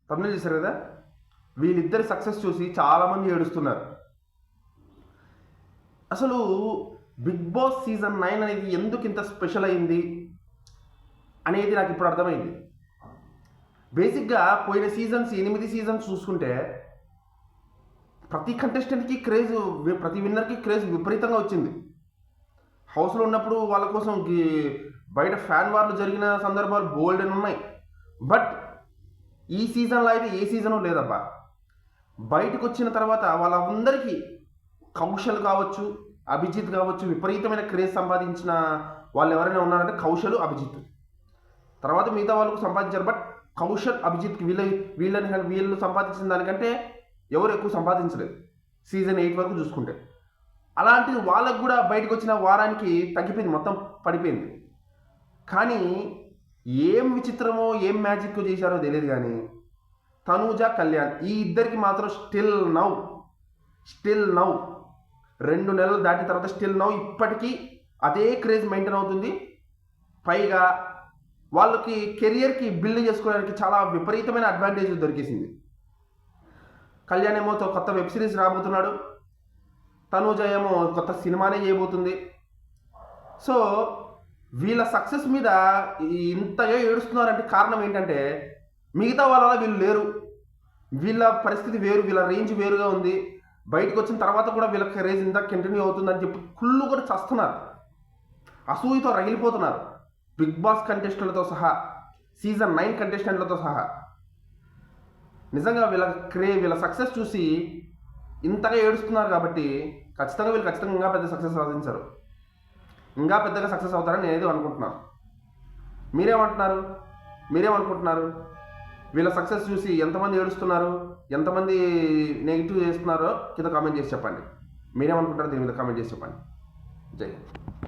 తమిళ చూశారు కదా, వీళ్ళిద్దరి సక్సెస్ చూసి చాలామంది ఏడుస్తున్నారు. అసలు బిగ్ బాస్ సీజన్ 9 అనేది ఎందుకు ఇంత స్పెషల్ అయింది అనేది నాకు ఇప్పుడు అర్థమైంది. బేసిక్గా పోయిన సీజన్స్ 8 సీజన్స్ చూసుకుంటే ప్రతి కంటెస్టెంట్కి క్రేజ్, ప్రతి విన్నర్కి క్రేజ్ విపరీతంగా వచ్చింది. హౌస్లో ఉన్నప్పుడు వాళ్ళ కోసం బయట ఫ్యాన్ వార్లు జరిగిన సందర్భాలు బోల్డ్ అని ఉన్నాయి. బట్ ఈ సీజన్లో అయితే ఏ సీజను లేదబ్బా. బయటకు వచ్చిన తర్వాత వాళ్ళందరికీ కౌశల్ కావచ్చు, అభిజిత్ కావచ్చు, విపరీతమైన క్రేజ్ సంపాదించిన వాళ్ళు ఎవరైనా ఉన్నారంటే కౌశల్, అభిజిత్. తర్వాత మిగతా వాళ్ళకు సంపాదించారు. బట్ కౌశల్, అభిజిత్కి వీళ్ళు సంపాదించిన దానికంటే ఎవరు ఎక్కువ సంపాదించలేదు సీజన్ 8 వరకు చూసుకుంటే. అలాంటిది వాళ్ళకు కూడా బయటకు వచ్చిన వారానికి తగ్గిపోయింది, మొత్తం పడిపోయింది. కానీ ఏం విచిత్రమో ఏం మ్యాజిక్ చేశారో తెలియదు కానీ తనూజ, కళ్యాణ్ ఈ ఇద్దరికి మాత్రం స్టిల్ నౌ 2 నెలలు దాటిన తర్వాత స్టిల్ నౌ ఇప్పటికీ అదే క్రేజ్ మెయింటైన్ అవుతుంది. పైగా వాళ్ళకి కెరియర్కి బిల్డ్ చేసుకోవడానికి చాలా విపరీతమైన అడ్వాంటేజ్ దొరికేసింది. కళ్యాణ్ ఏమో కొత్త వెబ్ సిరీస్ రాబోతున్నాడు, తనూజ ఏమో కొత్త సినిమానే చేయబోతుంది. సో వీళ్ళ సక్సెస్ మీద ఇంతగా ఏడుస్తున్నారంటే కారణం ఏంటంటే మిగతా వాళ్ళ వీళ్ళు లేరు, వీళ్ళ పరిస్థితి వేరు, వీళ్ళ రేంజ్ వేరుగా ఉంది. బయటకు వచ్చిన తర్వాత కూడా వీళ్ళ రేంజ్ ఇంత కంటిన్యూ అవుతుందని చెప్పి కుళ్ళు కూడా చస్తున్నారు, అసూయతో రగిలిపోతున్నారు. బిగ్ బాస్ కంటెస్టెంట్లతో సహా, సీజన్ 9 కంటెస్టెంట్లతో సహా. నిజంగా వీళ్ళ సక్సెస్ చూసి ఇంతగా ఏడుస్తున్నారు కాబట్టి ఖచ్చితంగా ఇంకా పెద్ద సక్సెస్ సాధించారు, ఇంకా పెద్దగా సక్సెస్ అవుతారని నేనేదో అనుకుంటున్నాను. మీరేమనుకుంటున్నారు? వీళ్ళ సక్సెస్ చూసి ఎంతమంది ఏడుస్తున్నారు, ఎంతమంది నెగిటివ్ చేస్తున్నారో కింద కామెంట్ చేసి చెప్పండి. మీరేమనుకుంటారో దీని మీద కామెంట్ చేసి చెప్పండి. జై.